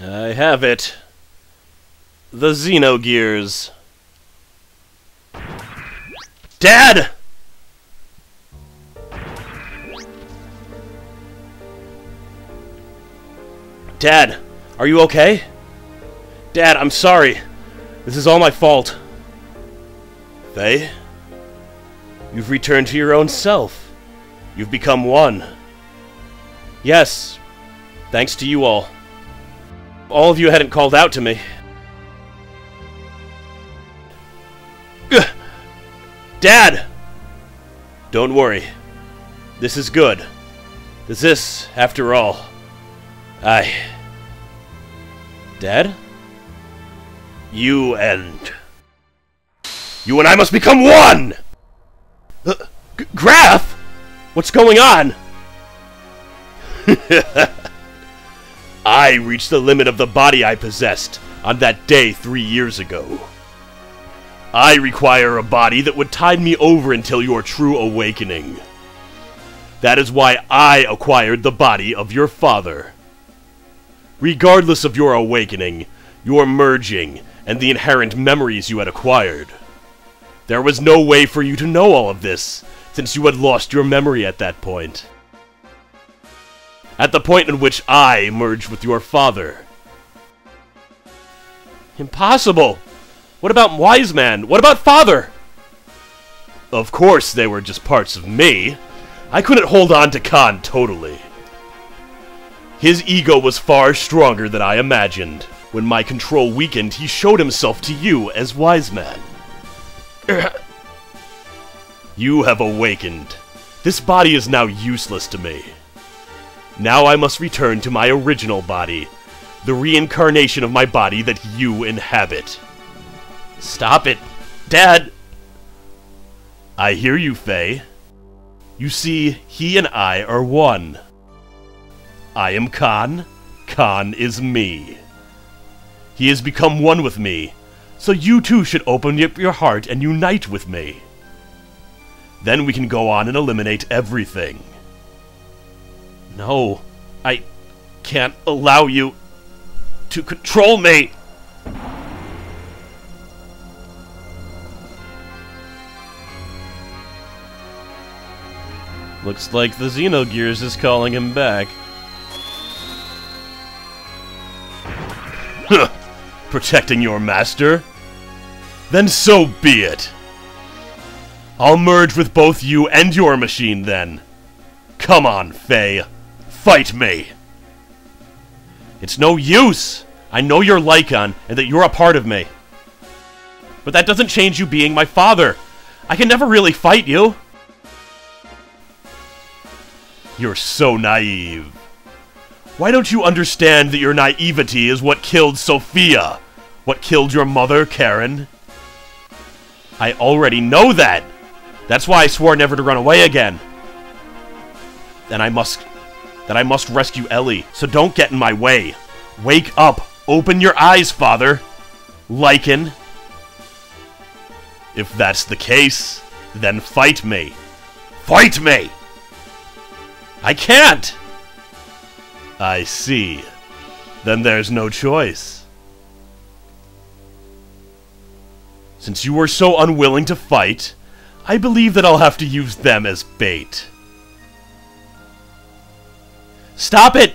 I have it. The Xenogears. Dad! Dad, are you okay? Dad, I'm sorry. This is all my fault. Faye? You've returned to your own self. You've become one. Yes, thanks to you all. All of you hadn't called out to me. Dad! Don't worry. This is good. This, after all, Dad? You and I must become one! Graph? What's going on? I reached the limit of the body I possessed on that day 3 years ago. I require a body that would tide me over until your true awakening. That is why I acquired the body of your father. Regardless of your awakening, your merging, and the inherent memories you had acquired, there was no way for you to know all of this, since you had lost your memory at that point. At the point in which I merged with your father. Impossible! What about Wise Man? What about Father? Of course they were just parts of me. I couldn't hold on to Khan totally. His ego was far stronger than I imagined. When my control weakened, he showed himself to you as Wise Man. You have awakened. This body is now useless to me. Now I must return to my original body, the reincarnation of my body that you inhabit. Stop it, Dad! I hear you, Faye. You see, he and I are one. I am Khan, Khan is me. He has become one with me, so you too should open up your heart and unite with me. Then we can go on and eliminate everything. No, I can't allow you to control me! Looks like the Xenogears is calling him back. Huh! Protecting your master? Then so be it! I'll merge with both you and your machine then. Come on, Faye. Fight me! It's no use! I know you're Lycon, and that you're a part of me. But that doesn't change you being my father. I can never really fight you. You're so naive. Why don't you understand that your naivety is what killed Sophia? What killed your mother, Karen? I already know that! That's why I swore never to run away again. That I must rescue Ellie, so don't get in my way. Wake up! Open your eyes, Father! Lycan. If that's the case, then fight me. Fight me! I can't! I see. Then there's no choice. Since you were so unwilling to fight, I believe that I'll have to use them as bait. Stop it!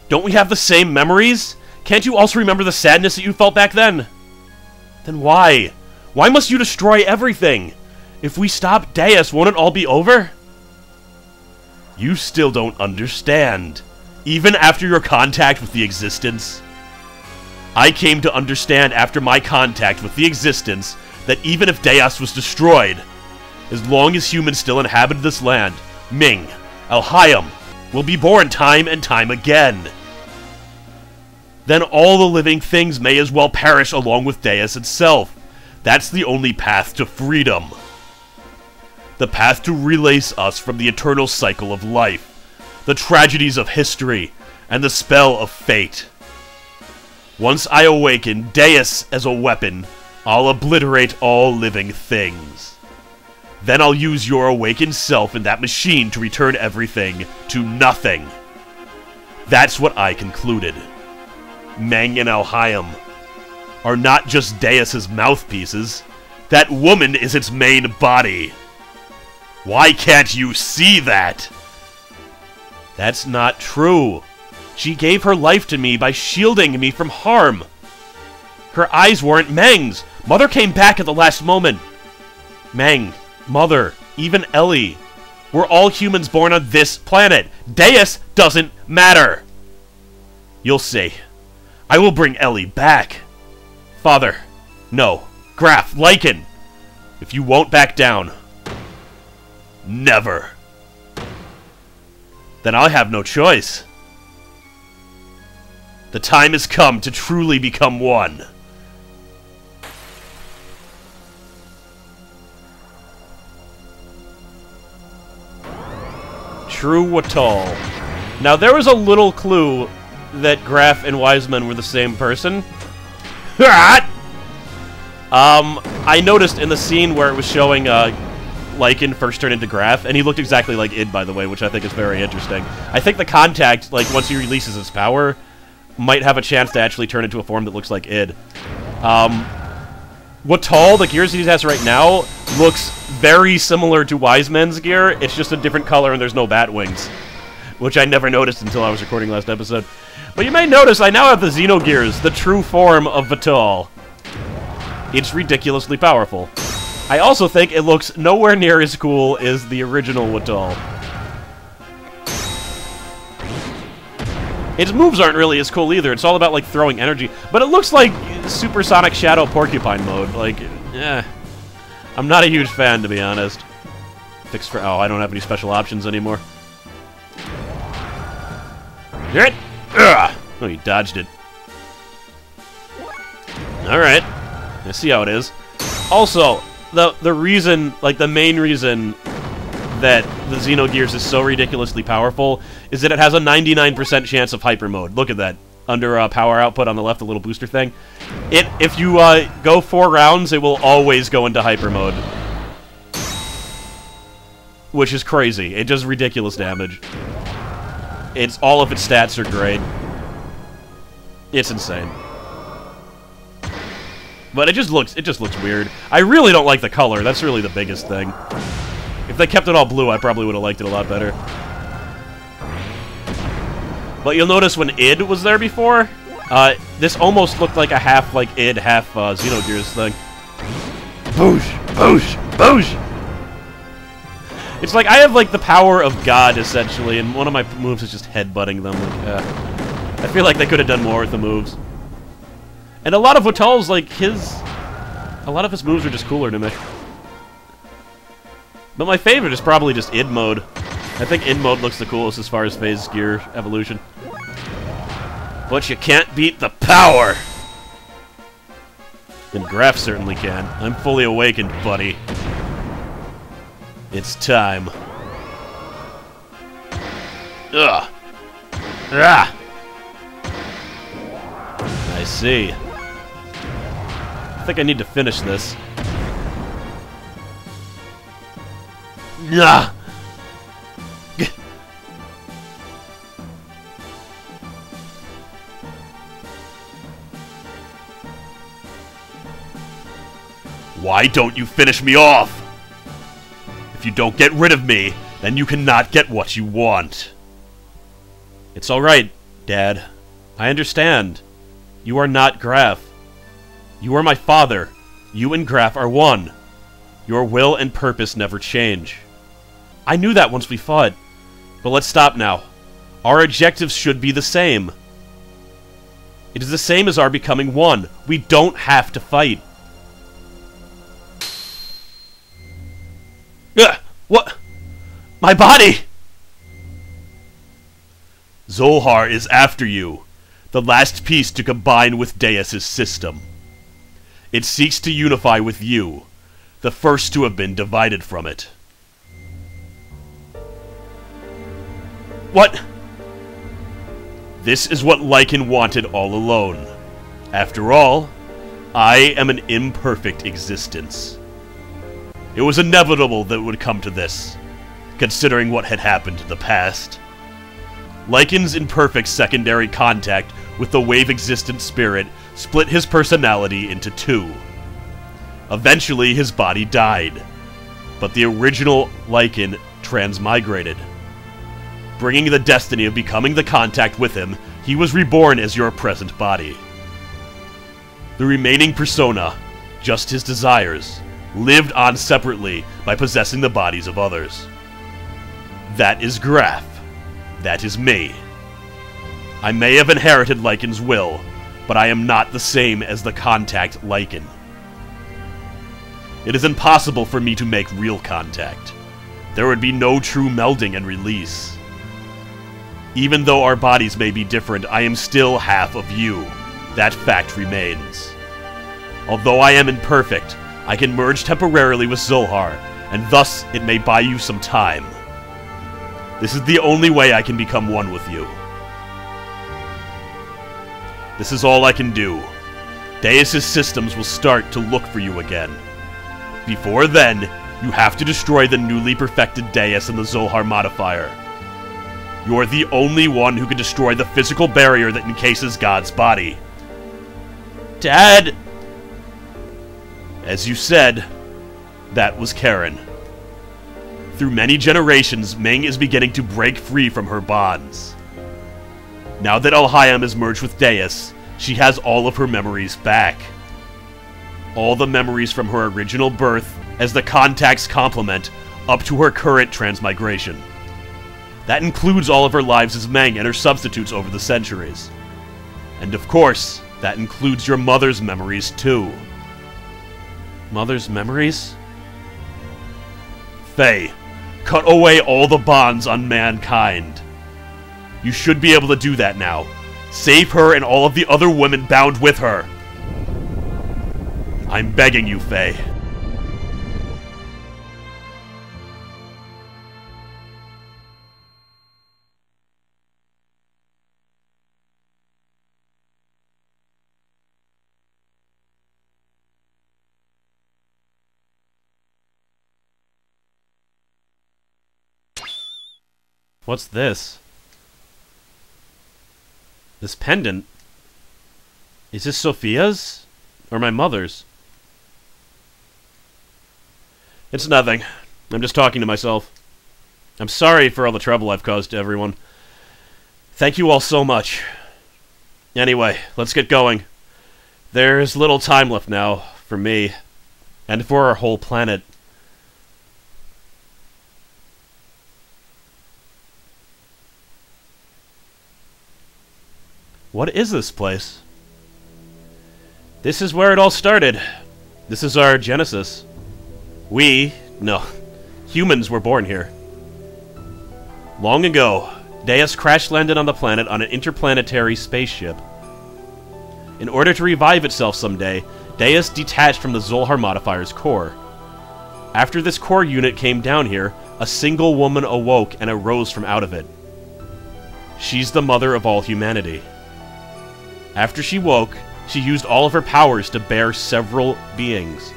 Don't we have the same memories? Can't you also remember the sadness that you felt back then? Then why? Why must you destroy everything? If we stop Deus, won't it all be over? You still don't understand. Even after your contact with the Existence. I came to understand after my contact with the Existence that even if Deus was destroyed, as long as humans still inhabited this land, Ming, Alhaim, will be born time and time again. Then all the living things may as well perish along with Deus itself. That's the only path to freedom. The path to release us from the eternal cycle of life, the tragedies of history, and the spell of fate. Once I awaken Deus as a weapon, I'll obliterate all living things. Then I'll use your awakened self in that machine to return everything to nothing. That's what I concluded. Meng and Alhaim are not just Deus's mouthpieces. That woman is its main body. Why can't you see that? That's not true. She gave her life to me by shielding me from harm. Her eyes weren't Meng's. Mother came back at the last moment. Meng, Mother, even Ellie. We're all humans born on this planet. Deus doesn't matter. You'll see. I will bring Ellie back. Father, no. Graf, Lycan. If you won't back down. Never. Then I'll have no choice. The time has come to truly become one. True Watal. Now, there was a little clue that Graf and Wiseman were the same person. I noticed in the scene where it was showing Lycan first turn into Graf, and he looked exactly like Id, by the way, which I think is very interesting. I think the Contact, like, once he releases his power, might have a chance to actually turn into a form that looks like Id. Watal, the gears he has right now, looks very similar to Wiseman's gear. It's just a different color and there's no bat wings, which I never noticed until I was recording last episode. But you may notice I now have the Xenogears, the true form of Watal. It's ridiculously powerful. I also think it looks nowhere near as cool as the original Watal. Its moves aren't really as cool either. It's all about, like, throwing energy. But it looks like Supersonic Shadow Porcupine mode. Like, I'm not a huge fan, to be honest. Fix for... Oh, I don't have any special options anymore. Ugh! Oh, you dodged it. Alright. I see how it is. Also, the reason, like, the main reason that the Xenogears is so ridiculously powerful is that it has a 99% chance of hyper mode. Look at that. Under power output on the left, the little booster thing. If you go 4 rounds, it will always go into hyper mode. Which is crazy. It does ridiculous damage. It's all of its stats are great. It's insane. But it just looks weird. I really don't like the color. That's really the biggest thing. If they kept it all blue, I probably would have liked it a lot better. But you'll notice when Id was there before, this almost looked like a half, like, Id, half, Xenogears thing. Boosh! Boosh! Boosh! It's like I have, like, the power of God, essentially, and one of my moves is just headbutting them. Like, I feel like they could have done more with the moves. And a lot of Watal's, like, a lot of his moves are just cooler to me. But my favorite is probably just Id mode. I think Id mode looks the coolest as far as phase gear evolution. But you can't beat the power! And Graf certainly can. I'm fully awakened, buddy. It's time. Ugh. Ah! I see. I think I need to finish this. Nah. Why don't you finish me off? If you don't get rid of me, then you cannot get what you want. It's alright, Dad. I understand. You are not Graf. You are my father. You and Graf are one. Your will and purpose never change. I knew that once we fought. But let's stop now. Our objectives should be the same. It is the same as our becoming one. We don't have to fight. Ugh! What? My body! Zohar is after you. The last piece to combine with Deus's system. It seeks to unify with you. The first to have been divided from it. What? This is what Lycan wanted all alone. After all, I am an imperfect existence. It was inevitable that it would come to this, considering what had happened in the past. Lycan's imperfect secondary contact with the wave-existent spirit split his personality into two. Eventually, his body died, but the original Lycan transmigrated. Bringing the destiny of becoming the contact with him, he was reborn as your present body. The remaining persona, just his desires, lived on separately by possessing the bodies of others. That is Graph. That is me. I may have inherited Lycan's will, but I am not the same as the contact Lycan. It is impossible for me to make real contact. There would be no true melding and release. Even though our bodies may be different, I am still half of you. That fact remains. Although I am imperfect, I can merge temporarily with Zohar, and thus it may buy you some time. This is the only way I can become one with you. This is all I can do. Deus' systems will start to look for you again. Before then, you have to destroy the newly perfected Deus and the Zohar modifier. You're the only one who can destroy the physical barrier that encases God's body. Dad! As you said, that was Karen. Through many generations, Meng is beginning to break free from her bonds. Now that Alhaim is merged with Deus, she has all of her memories back. All the memories from her original birth as the Contact's complement up to her current transmigration. That includes all of her lives as Meng and her substitutes over the centuries. And of course, that includes your mother's memories too. Mother's memories? Faye, cut away all the bonds on mankind. You should be able to do that now. Save her and all of the other women bound with her. I'm begging you, Faye. What's this? This pendant? Is this Sophia's? Or my mother's? It's nothing. I'm just talking to myself. I'm sorry for all the trouble I've caused to everyone. Thank you all so much. Anyway, let's get going. There's little time left now, for me, and for our whole planet. What is this place? This is where it all started. This is our genesis. Humans were born here. Long ago, Deus crash-landed on the planet on an interplanetary spaceship. In order to revive itself someday, Deus detached from the Zohar modifier's core. After this core unit came down here, a single woman awoke and arose from out of it. She's the mother of all humanity. After she woke, she used all of her powers to bear several beings.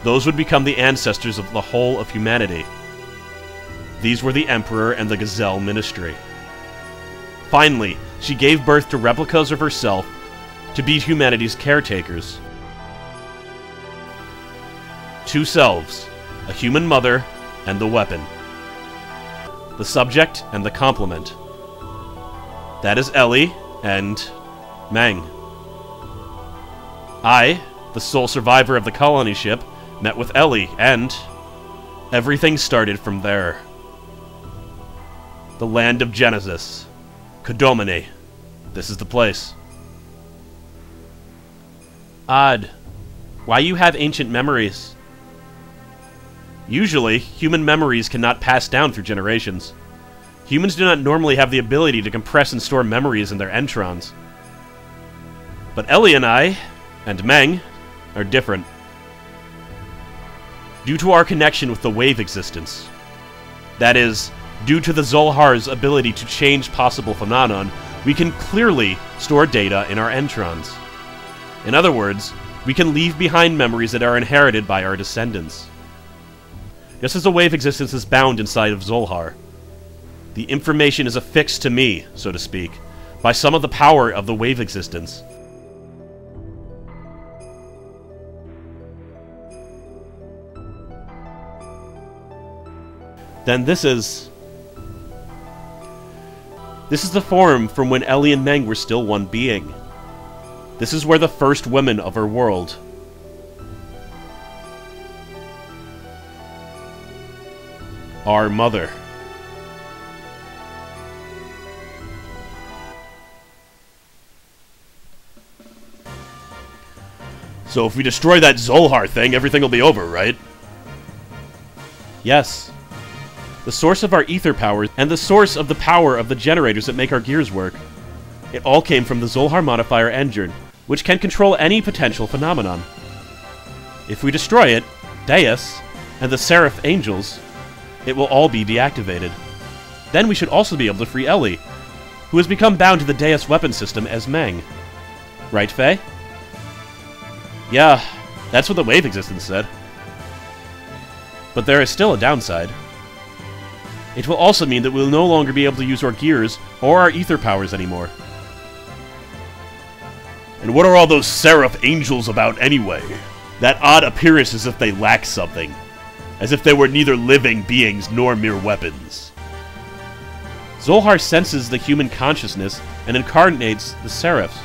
Those would become the ancestors of the whole of humanity. These were the Emperor and the Gazelle Ministry. Finally, she gave birth to replicas of herself to be humanity's caretakers. Two selves, a human mother and the weapon. The subject and the complement. That is Ellie and Meng. I, the sole survivor of the colony ship, met with Ellie, and everything started from there. The land of Genesis. Kodomine. This is the place. Odd. Why you have ancient memories? Usually, human memories cannot pass down through generations. Humans do not normally have the ability to compress and store memories in their entrons. But Ellie and I, and Meng, are different. Due to our connection with the wave existence. That is, due to the Zohar's ability to change possible phenomenon, we can clearly store data in our entrons. In other words, we can leave behind memories that are inherited by our descendants. Just as the wave existence is bound inside of Zohar. The information is affixed to me, so to speak, by some of the power of the wave existence. Then this is the form from when Ellie and Meng were still one being. This is where the first women of our world. Our mother. So if we destroy that Zohar thing, everything will be over, right? Yes. The source of our ether power, and the source of the power of the generators that make our gears work. It all came from the Zohar modifier engine, which can control any potential phenomenon. If we destroy it, Deus, and the Seraph Angels, it will all be deactivated. Then we should also be able to free Ellie, who has become bound to the Deus weapon system as Meng. Right, Faye? Yeah, that's what the wave existence said. But there is still a downside. It will also mean that we'll no longer be able to use our gears or our ether powers anymore. And what are all those Seraph Angels about anyway? That odd appearance as if they lack something. As if they were neither living beings nor mere weapons. Zohar senses the human consciousness and incarnates the Seraphs.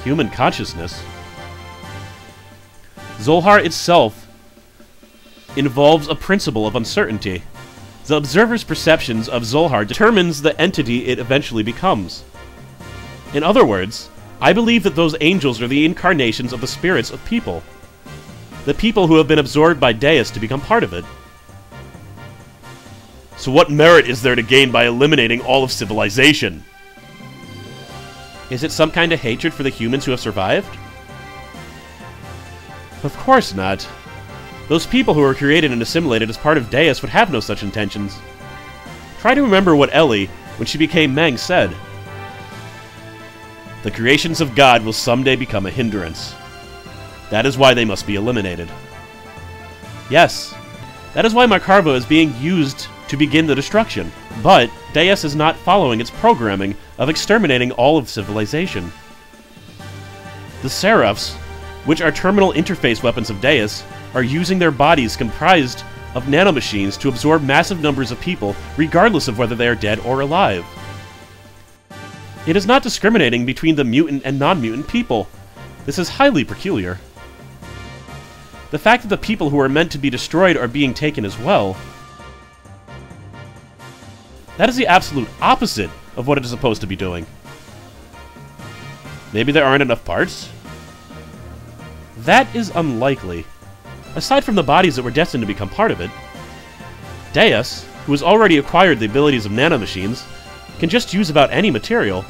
Human consciousness? Zohar itself involves a principle of uncertainty. The observer's perceptions of Zohar determines the entity it eventually becomes. In other words, I believe that those angels are the incarnations of the spirits of people. The people who have been absorbed by Deus to become part of it. So what merit is there to gain by eliminating all of civilization? Is it some kind of hatred for the humans who have survived? Of course not. Those people who were created and assimilated as part of Deus would have no such intentions. Try to remember what Ellie, when she became Meng, said. The creations of God will someday become a hindrance. That is why they must be eliminated. Yes, that is why Markarva is being used to begin the destruction. But Deus is not following its programming of exterminating all of civilization. The Seraphs, which are terminal interface weapons of Deus, are using their bodies comprised of nanomachines to absorb massive numbers of people, regardless of whether they are dead or alive. It is not discriminating between the mutant and non-mutant people. This is highly peculiar. The fact that the people who are meant to be destroyed are being taken as well, that is the absolute opposite of what it is supposed to be doing. Maybe there aren't enough parts? That is unlikely. Aside from the bodies that were destined to become part of it, Deus, who has already acquired the abilities of nanomachines, can just use about any material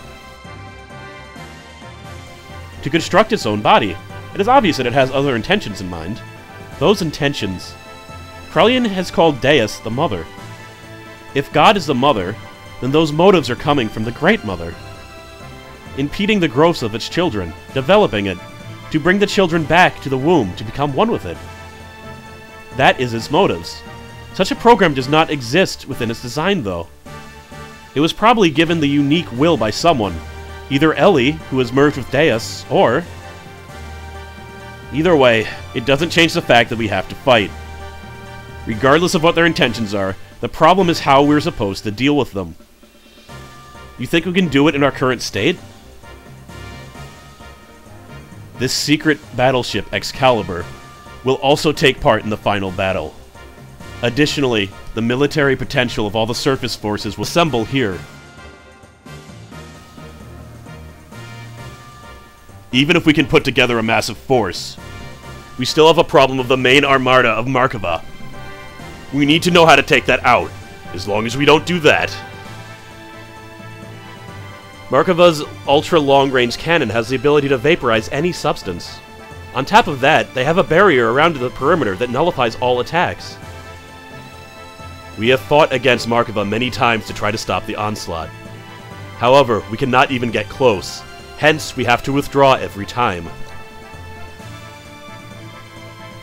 to construct its own body. It is obvious that it has other intentions in mind. Those intentions. Krellian has called Deus the Mother. If God is the Mother, then those motives are coming from the Great Mother, impeding the growth of its children, developing it, to bring the children back to the womb to become one with it. That is its motives. Such a program does not exist within its design, though. It was probably given the unique will by someone, either Ellie, who has merged with Deus, or... Either way, it doesn't change the fact that we have to fight. Regardless of what their intentions are, the problem is how we're supposed to deal with them. You think we can do it in our current state? This secret battleship, Excalibur, will also take part in the final battle. Additionally, the military potential of all the surface forces will assemble here. Even if we can put together a massive force, we still have a problem of the main armada of Markarva. We need to know how to take that out. As long as we don't do that... Markarva's ultra-long-range cannon has the ability to vaporize any substance. On top of that, they have a barrier around the perimeter that nullifies all attacks. We have fought against Markarva many times to try to stop the onslaught. However, we cannot even get close. Hence, we have to withdraw every time.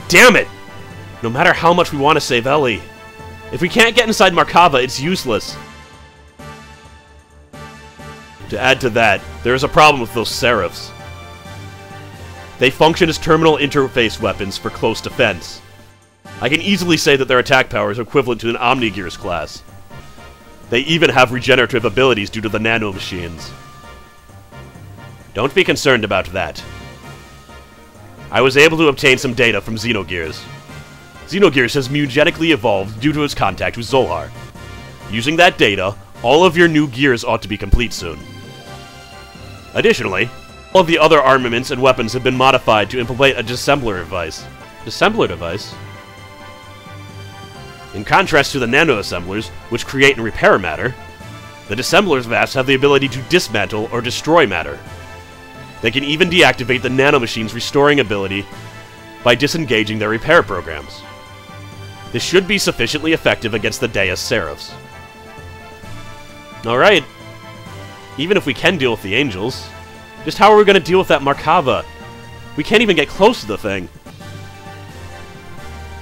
Damn it! No matter how much we want to save Ellie, If we can't get inside Markava, it's useless. To add to that, there is a problem with those Seraphs. They function as terminal interface weapons for close defense. I can easily say that their attack power is equivalent to an Xenogears class. They even have regenerative abilities due to the nanomachines. Don't be concerned about that. I was able to obtain some data from Xenogears. Xenogears has mutagenically evolved due to its contact with Zohar. Using that data, all of your new gears ought to be complete soon. Additionally, all of the other armaments and weapons have been modified to implement a dissembler device. Dissembler device? In contrast to the nano-assemblers, which create and repair matter, the dissemblers VASs have the ability to dismantle or destroy matter. They can even deactivate the nanomachine's restoring ability by disengaging their repair programs. This should be sufficiently effective against the Deus Seraphs. Alright. Even if we can deal with the angels, just how are we going to deal with that Markava? We can't even get close to the thing.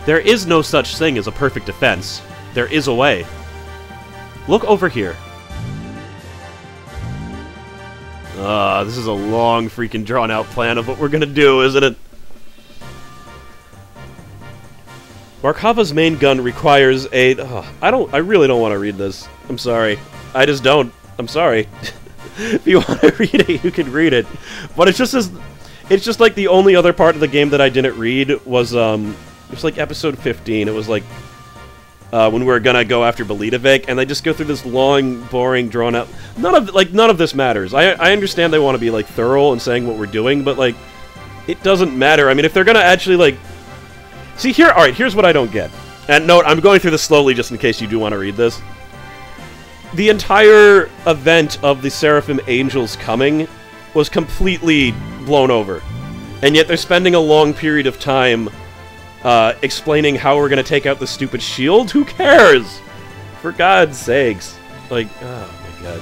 There is no such thing as a perfect defense. There is a way. Look over here. This is a long freaking drawn-out plan of what we're gonna do, isn't it? Markava's main gun requires a... I really don't want to read this. I'm sorry. I just don't. I'm sorry. If you want to read it, you can read it. But it's just like the only other part of the game that I didn't read was, it was like episode 15. It was like, when we were gonna go after Belitovic, and they just go through this long, boring, drawn-out... None of this matters. I understand they want to be, like, thorough in saying what we're doing, but, like, it doesn't matter. I mean, if they're gonna actually, like... See, here, alright, here's what I don't get. And note, I'm going through this slowly just in case you do want to read this. The entire event of the Seraphim Angels coming was completely blown over. And yet they're spending a long period of time explaining how we're going to take out the stupid shield? Who cares? For God's sakes. Like, oh my god.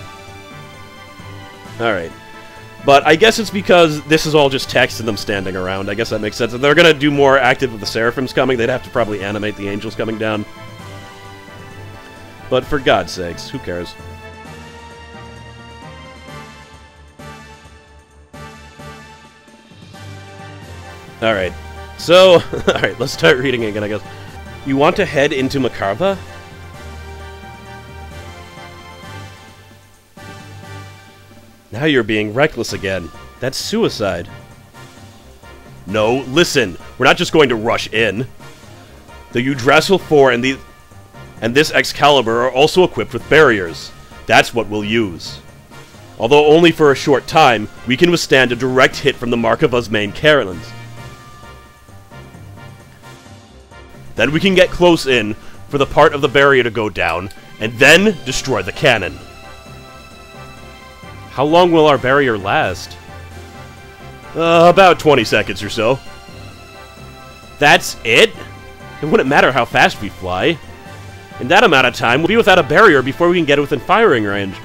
Alright. But I guess it's because this is all just text and them standing around. I guess that makes sense. If they're going to do more active with the Seraphims coming, they'd have to probably animate the angels coming down. But for God's sakes, who cares? Alright. So, alright, let's start reading again, I guess. You want to head into Markava? Now you're being reckless again. That's suicide. No, listen. We're not just going to rush in. The Yggdrasil 4 and this Excalibur are also equipped with barriers. That's what we'll use. Although only for a short time, we can withstand a direct hit from the Markava's main cannons. Then we can get close in for the part of the barrier to go down, and then destroy the cannon. How long will our barrier last? About 20 seconds or so. That's it? It wouldn't matter how fast we fly. In that amount of time, we'll be without a barrier before we can get within firing range.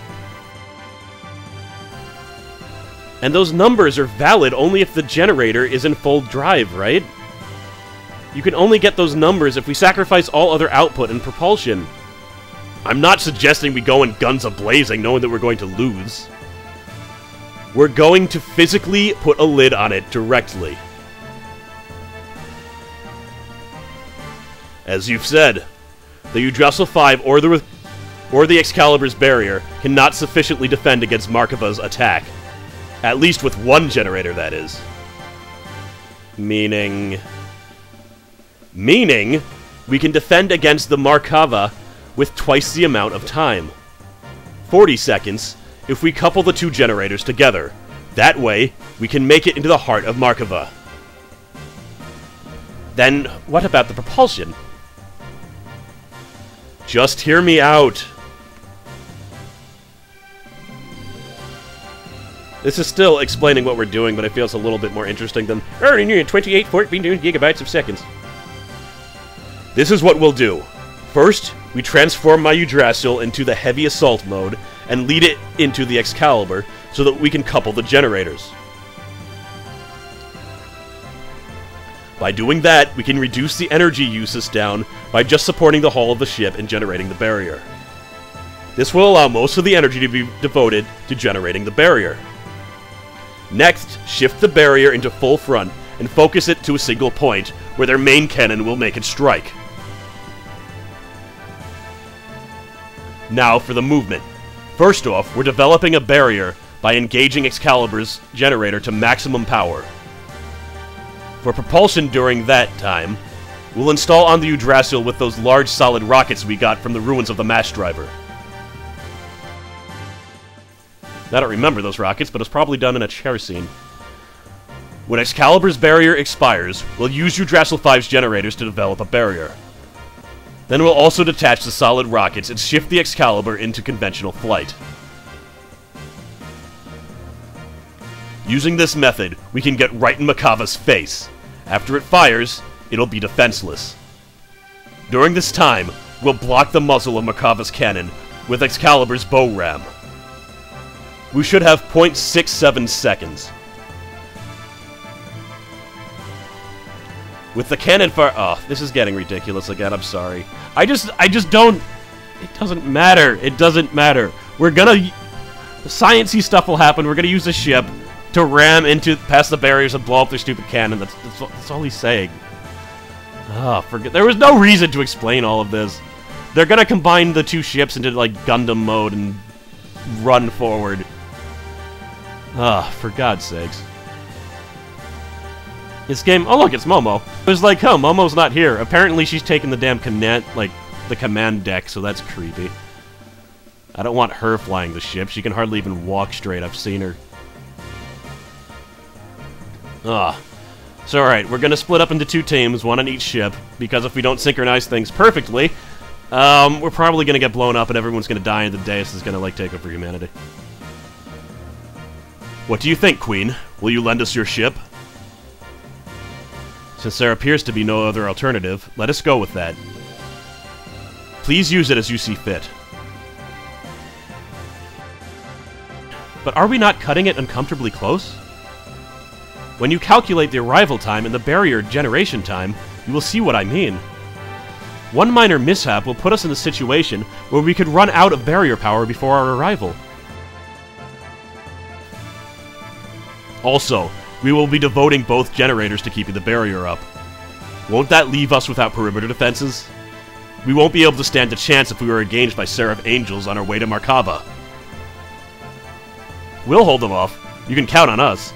And those numbers are valid only if the generator is in full drive, right? You can only get those numbers if we sacrifice all other output and propulsion. I'm not suggesting we go in guns a-blazing knowing that we're going to lose. We're going to physically put a lid on it directly. As you've said, the Yggdrasil 5 or the Excalibur's barrier cannot sufficiently defend against Markava's attack. At least with one generator, that is. Meaning, we can defend against the Markava with twice the amount of time. 40 seconds if we couple the two generators together. That way, we can make it into the heart of Markava. Then, what about the propulsion? Just hear me out. This is still explaining what we're doing, but I feel it's a little bit more interesting than 2814 gigabytes of seconds. This is what we'll do. First, we transform my Yggdrasil into the heavy assault mode and lead it into the Excalibur so that we can couple the generators. By doing that, we can reduce the energy uses down by just supporting the hull of the ship and generating the barrier. This will allow most of the energy to be devoted to generating the barrier. Next, shift the barrier into full front and focus it to a single point where their main cannon will make it strike. Now for the movement. First off, we're developing a barrier by engaging Excalibur's generator to maximum power. For propulsion during that time, we'll install on the Yggdrasil with those large solid rockets we got from the ruins of the Mash Driver. I don't remember those rockets, but it's probably done in a chair scene. When Excalibur's barrier expires, we'll use Yggdrasil 5's generators to develop a barrier. Then we'll also detach the solid rockets and shift the Excalibur into conventional flight. Using this method, we can get right in Makava's face. After it fires, it'll be defenseless. During this time, we'll block the muzzle of Makava's cannon with Excalibur's bow ram. We should have 0.67 seconds. With the cannon fire... Oh, this is getting ridiculous again, I'm sorry. I just don't... It doesn't matter. It doesn't matter. We're gonna... The science-y stuff will happen. We're gonna use a ship to ram into... past the barriers and blow up their stupid cannon. That's all he's saying. Ah, forget... There was no reason to explain all of this. They're gonna combine the two ships into, like, Gundam mode and run forward. Ah, for God's sakes. This game... Oh, look, it's Momo. It was like, oh, Momo's not here. Apparently she's taken the damn command... like, the command deck, so that's creepy. I don't want her flying the ship. She can hardly even walk straight. I've seen her. Ah. So, alright, we're gonna split up into two teams, one on each ship, because if we don't synchronize things perfectly, we're probably gonna get blown up and everyone's gonna die and the Deus is gonna, like, take over humanity. What do you think, Queen? Will you lend us your ship? Since there appears to be no other alternative, let us go with that. Please use it as you see fit. But are we not cutting it uncomfortably close? When you calculate the arrival time and the barrier generation time, you will see what I mean. One minor mishap will put us in a situation where we could run out of barrier power before our arrival. Also, we will be devoting both generators to keeping the barrier up. Won't that leave us without perimeter defenses? We won't be able to stand a chance if we were engaged by Seraph Angels on our way to Markava. We'll hold them off. You can count on us.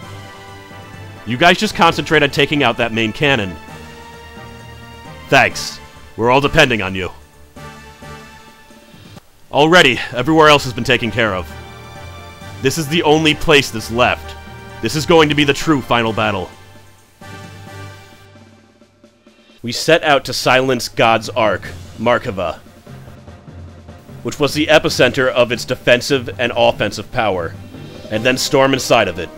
You guys just concentrate on taking out that main cannon. Thanks. We're all depending on you. Already, everywhere else has been taken care of. This is the only place that's left. This is going to be the true final battle. We set out to silence God's Ark, Markava, which was the epicenter of its defensive and offensive power, and then storm inside of it.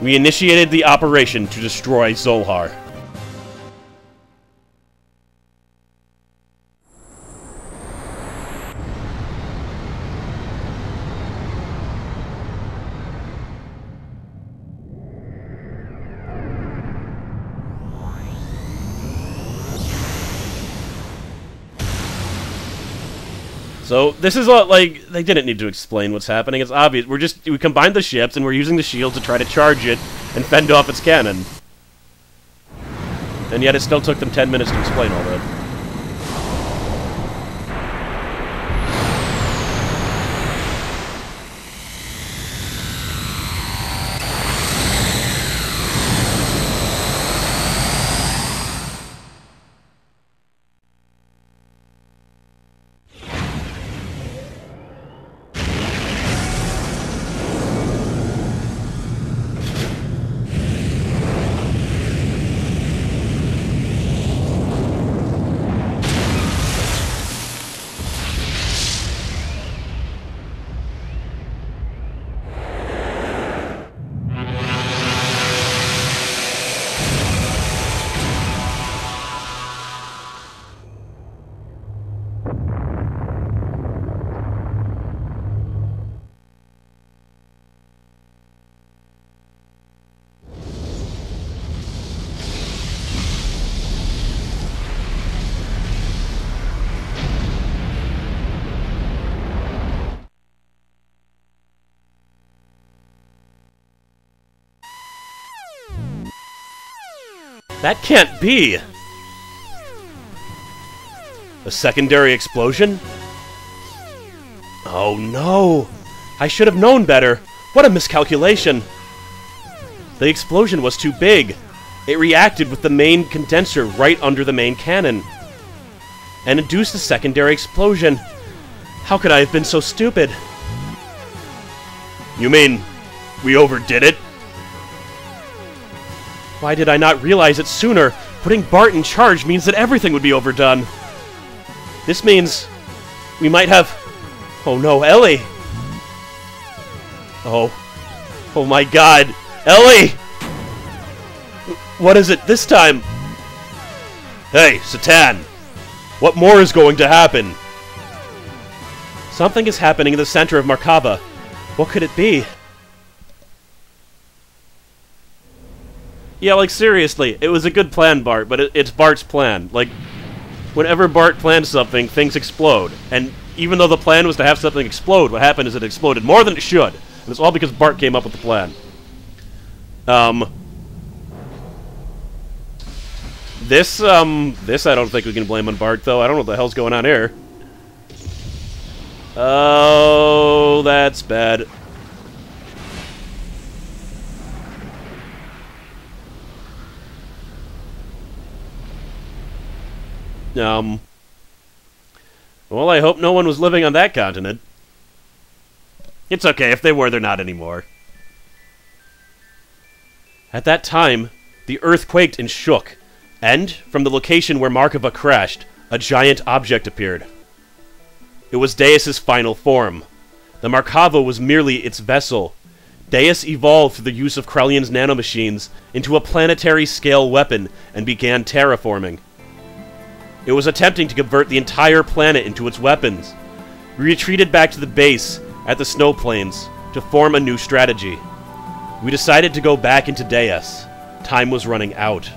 We initiated the operation to destroy Zohar. So, this is like, they didn't need to explain what's happening, it's obvious. We combined the ships, and we're using the shield to try to charge it and fend off its cannon. And yet it still took them 10 minutes to explain all that. That can't be! A secondary explosion? Oh no! I should have known better! What a miscalculation! The explosion was too big. It reacted with the main condenser right under the main cannon, and induced a secondary explosion. How could I have been so stupid? You mean, we overdid it? Why did I not realize it sooner? Putting Bart in charge means that everything would be overdone. This means we might have... Oh no, Ellie! Oh my god! Ellie! What is it this time? Hey, Satan! What more is going to happen? Something is happening in the center of Markava. What could it be? Yeah, like, seriously, it was a good plan, Bart, but it's Bart's plan. Like, whenever Bart plans something, things explode. And even though the plan was to have something explode, what happened is it exploded more than it should. And it's all because Bart came up with the plan. This I don't think we can blame on Bart, though. I don't know what the hell's going on here. Oh, that's bad. Well, I hope no one was living on that continent. It's okay, if they were, they're not anymore. At that time, the earth quaked and shook, and, from the location where Markava crashed, a giant object appeared. It was Deus's final form. The Markava was merely its vessel. Deus evolved through the use of Krellion's nanomachines into a planetary-scale weapon and began terraforming. It was attempting to convert the entire planet into its weapons. We retreated back to the base at the snow plains to form a new strategy. We decided to go back into Deus. Time was running out.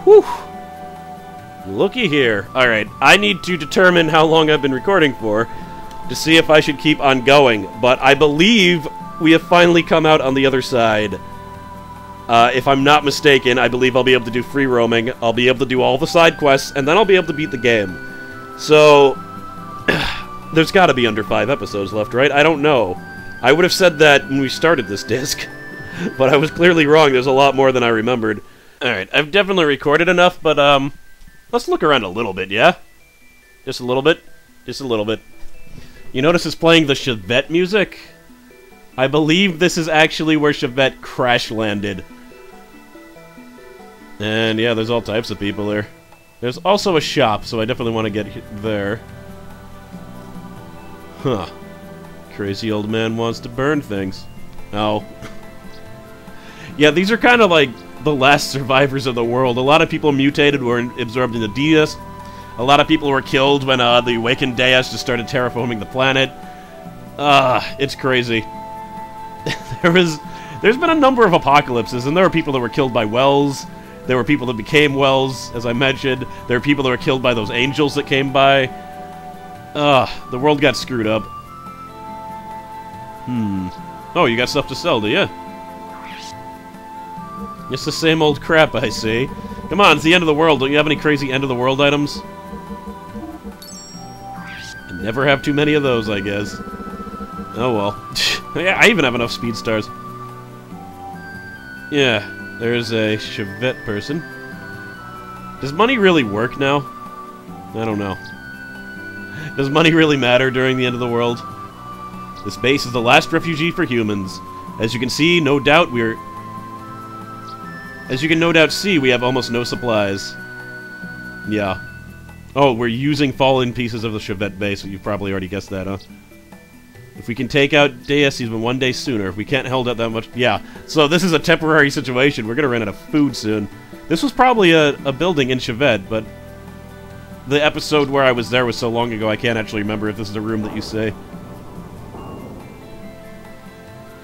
Whew. Looky here. Alright, I need to determine how long I've been recording for to see if I should keep on going, but I believe we have finally come out on the other side. If I'm not mistaken, I believe I'll be able to do free roaming, I'll be able to do all the side quests, and then I'll be able to beat the game. So, there's gotta be under 5 episodes left, right? I don't know. I would have said that when we started this disc, but I was clearly wrong. There's a lot more than I remembered. Alright, I've definitely recorded enough, but, let's look around a little bit, yeah? Just a little bit? Just a little bit. You notice it's playing the Chevette music? I believe this is actually where Chevette crash-landed. And yeah, there's all types of people there. There's also a shop, so I definitely want to get there. Huh. Crazy old man wants to burn things. Oh. Yeah, these are kind of like the last survivors of the world. A lot of people mutated, were absorbed into Deus. A lot of people were killed when the awakened Deus just started terraforming the planet. It's crazy. There's been a number of apocalypses, and there were people that were killed by wells. There were people that became wells, as I mentioned. There were people that were killed by those angels that came by. The world got screwed up. Oh, you got stuff to sell, do you? It's the same old crap, I see. Come on, it's the end of the world. Don't you have any crazy end-of-the-world items? I never have too many of those, I guess. Oh well. Yeah, I even have enough speed stars. Yeah, there's a Chevette person. Does money really work now? I don't know. Does money really matter during the end of the world? This base is the last refugee for humans. As you can see, no doubt we're... As you can no doubt see, we have almost no supplies. Yeah. Oh, we're using fallen pieces of the Chevette base. You've probably already guessed that, huh? If we can take out Deus even one day sooner, if we can't hold out that much... Yeah, so this is a temporary situation. We're gonna run out of food soon. This was probably a building in Chevette, but... The episode where I was there was so long ago, I can't actually remember if this is a room that you say.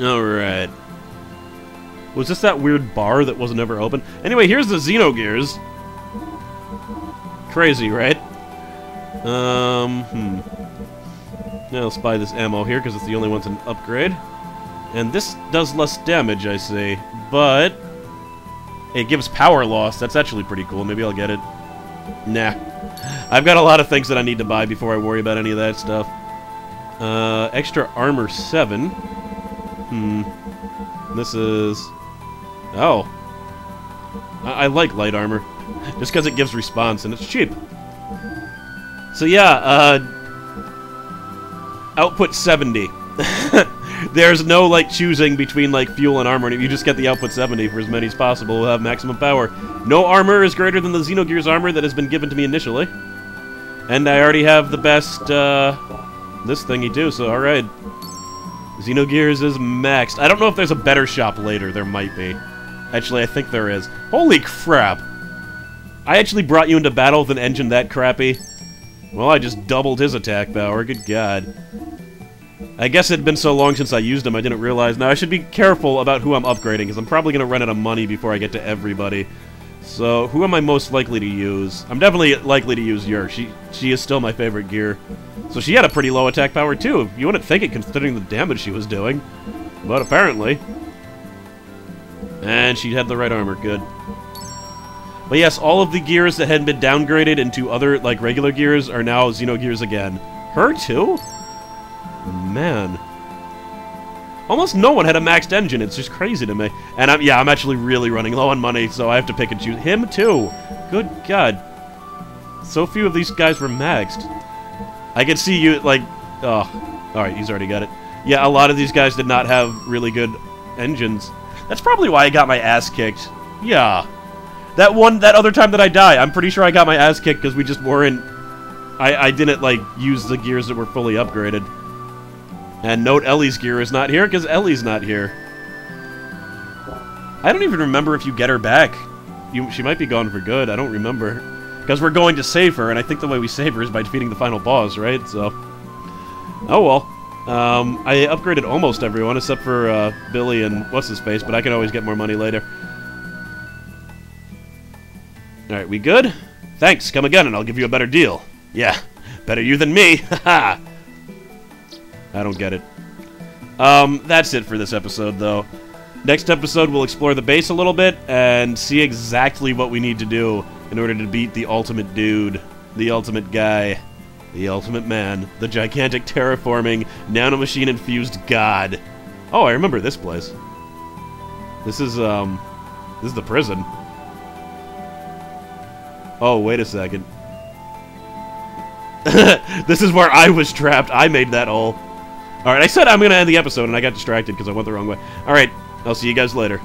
Alright. Was this that weird bar that wasn't ever open? Anyway, here's the Xenogears. Crazy, right? Now let's buy this ammo here, because it's the only one to upgrade. And this does less damage, I see. But it gives power loss. That's actually pretty cool. Maybe I'll get it. Nah. I've got a lot of things that I need to buy before I worry about any of that stuff. Extra armor 7. This is... Oh. I like light armor. Just because it gives response, and it's cheap. So yeah, output 70. There's no, like, choosing between, like, fuel and armor, and you just get the output 70 for as many as possible. We'll have maximum power. No armor is greater than the Xenogears armor that has been given to me initially. And I already have the best, this thingy, too, so alright. Xenogears is maxed. I don't know if there's a better shop later. There might be. Actually, I think there is. Holy crap! I actually brought you into battle with an engine that crappy. Well, I just doubled his attack power. Good God. I guess it had been so long since I used him, I didn't realize. Now, I should be careful about who I'm upgrading, because I'm probably going to run out of money before I get to everybody. So, who am I most likely to use? I'm definitely likely to use Yer. She is still my favorite gear. So she had a pretty low attack power, too. You wouldn't think it, considering the damage she was doing. But apparently. And she had the right armor. Good. But yes, all of the gears that had been downgraded into other, like, regular gears are now Xenogears again. Her, too? Man. Almost no one had a maxed engine. It's just crazy to me. And I'm actually really running low on money, so I have to pick and choose. Him, too. Good God. So few of these guys were maxed. I can see you, like... Oh. Alright, he's already got it. Yeah, a lot of these guys did not have really good engines. That's probably why I got my ass kicked. Yeah. That other time that I died, I'm pretty sure I got my ass kicked because we just weren't... I didn't, like, use the gears that were fully upgraded. And note Ellie's gear is not here because Ellie's not here. I don't even remember if you get her back. She might be gone for good. I don't remember. Because we're going to save her, and I think the way we save her is by defeating the final boss, right? So... Oh well. I upgraded almost everyone except for Billy and what's-his-face, but I can always get more money later. Alright, we good? Thanks, come again and I'll give you a better deal. Yeah, better you than me, haha! I don't get it. That's it for this episode, though. Next episode, we'll explore the base a little bit and see exactly what we need to do in order to beat the ultimate dude, the ultimate guy, the ultimate man, the gigantic terraforming, nanomachine-infused god. Oh, I remember this place. This is the prison. Oh, wait a second. This is where I was trapped. I made that hole. Alright, I said I'm going to end the episode, and I got distracted because I went the wrong way. Alright, I'll see you guys later.